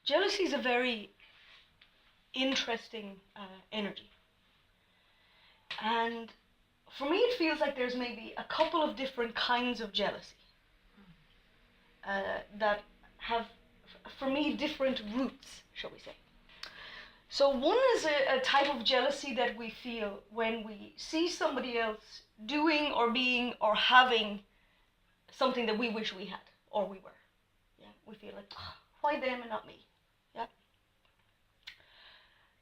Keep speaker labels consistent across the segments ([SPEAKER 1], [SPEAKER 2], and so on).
[SPEAKER 1] jealousy is a very interesting energy. And for me, it feels like there's maybe a couple of different kinds of jealousy that have, for me, different roots, shall we say. So one is a type of jealousy that we feel when we see somebody else doing or being or having something that we wish we had or we were. Yeah, we feel like, oh, why them and not me? Yeah.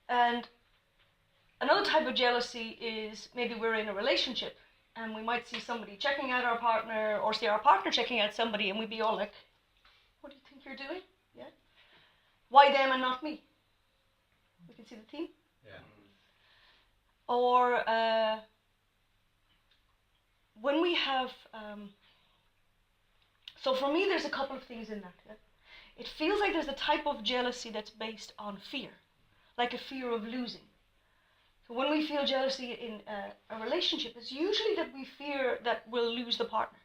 [SPEAKER 1] And another type of jealousy is maybe we're in a relationship and we might see somebody checking out our partner or see our partner checking out somebody and we'd be all like, what do you think you're doing? Yeah. Why them and not me? We can see the theme.
[SPEAKER 2] Yeah.
[SPEAKER 1] Or when we have, so for me there's a couple of things in that. Yeah? It feels like there's a type of jealousy that's based on fear, like a fear of losing. So when we feel jealousy in a relationship, it's usually that we fear that we'll lose the partner.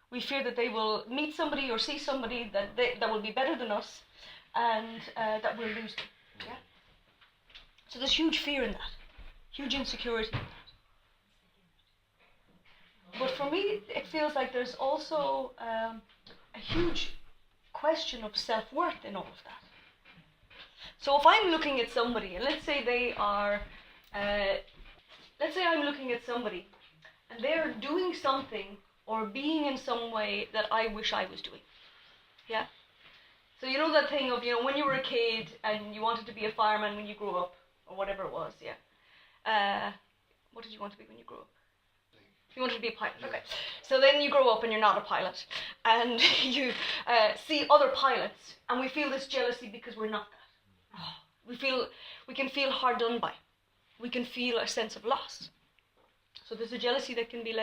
[SPEAKER 1] We fear that they will meet somebody or see somebody that will be better than us, and that we'll lose them. Yeah. So there's huge fear in that, huge insecurity in that. But for me, it feels like there's also a huge question of self-worth in all of that. So if I'm looking at somebody, and let's say they are, let's say I'm looking at somebody, and they're doing something or being in some way that I wish I was doing. Yeah? So you know that thing of, when you were a kid and you wanted to be a fireman when you grew up, or whatever it was, yeah. What did you want to be when you grew up? You wanted to be a pilot, okay. So then you grow up and you're not a pilot, and you see other pilots, and we feel this jealousy because we're not that. Oh, we can feel hard done by. We can feel a sense of loss. So there's a jealousy that can be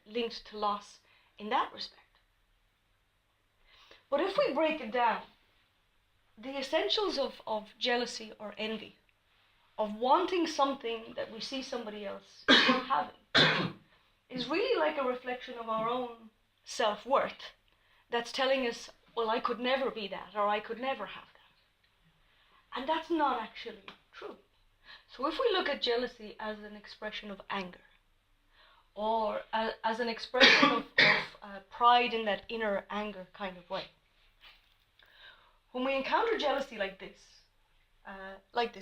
[SPEAKER 1] linked to loss in that respect. But if we break it down, the essentials of jealousy or envy, of wanting something that we see somebody else not having, is really like a reflection of our own self-worth that's telling us, well, I could never be that, or I could never have that. And that's not actually true. So if we look at jealousy as an expression of anger, or as an expression of pride in that inner anger kind of way, when we encounter jealousy like this,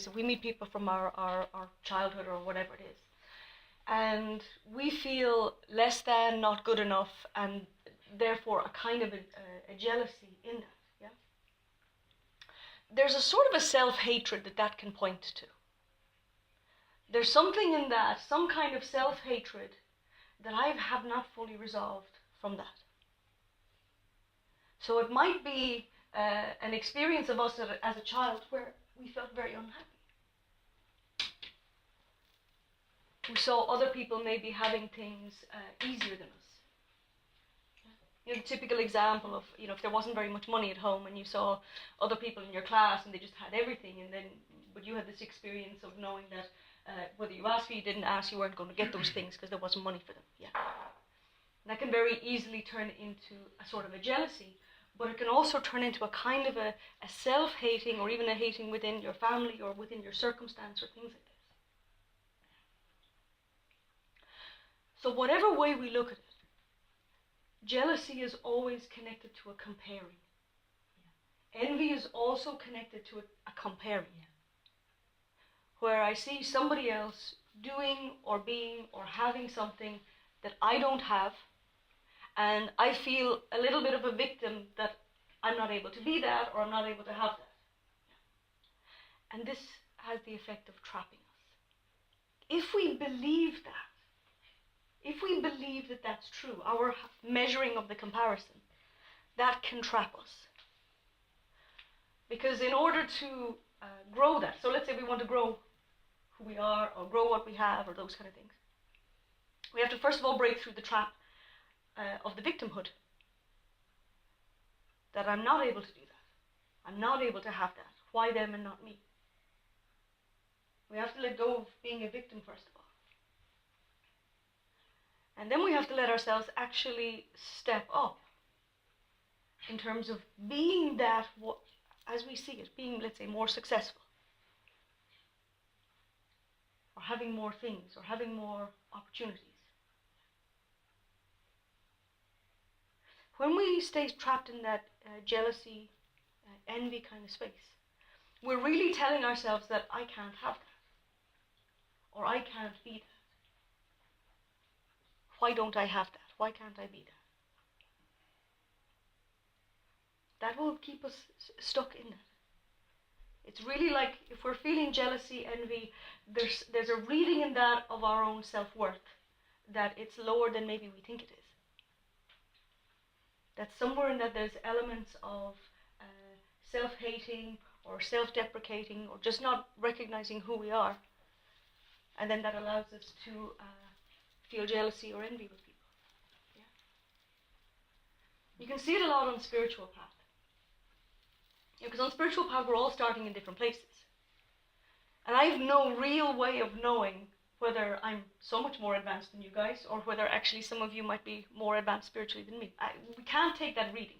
[SPEAKER 1] if we meet people from our childhood or whatever it is, and we feel less than, not good enough, and therefore a kind of a jealousy in that, yeah? There's a sort of a self-hatred that can point to. There's something in that, some kind of self-hatred that I have not fully resolved from that. So it might be an experience of us as a child where we felt very unhappy. We saw other people maybe having things easier than us. The typical example of, if there wasn't very much money at home and you saw other people in your class and they just had everything, but you had this experience of knowing that whether you asked or you didn't ask, you weren't going to get those things because there wasn't money for them. Yeah. And that can very easily turn into a sort of a jealousy, but it can also turn into a kind of a self-hating, or even a hating within your family or within your circumstance or things like this. So whatever way we look at it, jealousy is always connected to a comparing. Yeah. Envy is also connected to a comparing. Yeah. Where I see somebody else doing or being or having something that I don't have, and I feel a little bit of a victim that I'm not able to be that, or I'm not able to have that. And this has the effect of trapping us. If we believe that, if we believe that that's true, our measuring of the comparison, that can trap us. Because in order to grow that, so let's say we want to grow who we are, or grow what we have, or those kind of things, we have to first of all break through the trap of the victimhood. That I'm not able to do that. I'm not able to have that. Why them and not me? We have to let go of being a victim first of all. And then we have to let ourselves actually step up in terms of being that, as we see it, being, let's say, more successful, or having more things, or having more opportunities. When we stay trapped in that jealousy, envy kind of space, we're really telling ourselves that I can't have that, or I can't be that. Why don't I have that? Why can't I be that? That will keep us stuck in that. It's really like if we're feeling jealousy, envy, there's a reading in that of our own self-worth, that it's lower than maybe we think it is. That somewhere in that there's elements of self-hating or self-deprecating or just not recognizing who we are. And then that allows us to feel jealousy or envy with people. Yeah. You can see it a lot on spiritual path. Because on spiritual path we're all starting in different places. And I have no real way of knowing whether I'm so much more advanced than you guys, or whether actually some of you might be more advanced spiritually than me. We can't take that reading.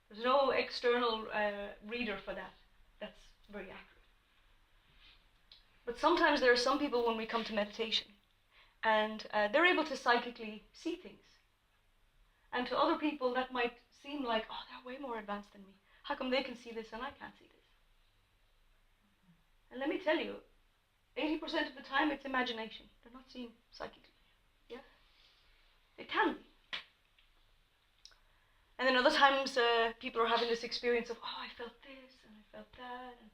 [SPEAKER 1] There's no external reader for that. That's very accurate. But sometimes there are some people when we come to meditation, and they're able to psychically see things. And to other people that might seem like, oh, they're way more advanced than me. How come they can see this and I can't see this? And let me tell you, 80% of the time it's imagination. They're not seeing psychically. Yeah? It can be. And then other times people are having this experience of, oh, I felt this and I felt that, and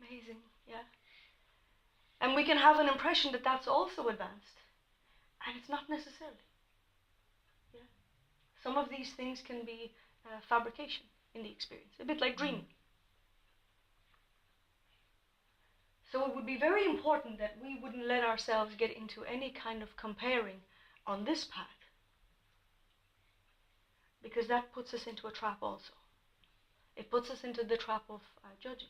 [SPEAKER 1] amazing, yeah. And we can have an impression that that's also advanced. And it's not necessarily. Yeah. Some of these things can be fabrication in the experience, a bit like dreaming. So it would be very important that we wouldn't let ourselves get into any kind of comparing on this path, because that puts us into a trap also. It puts us into the trap of judging.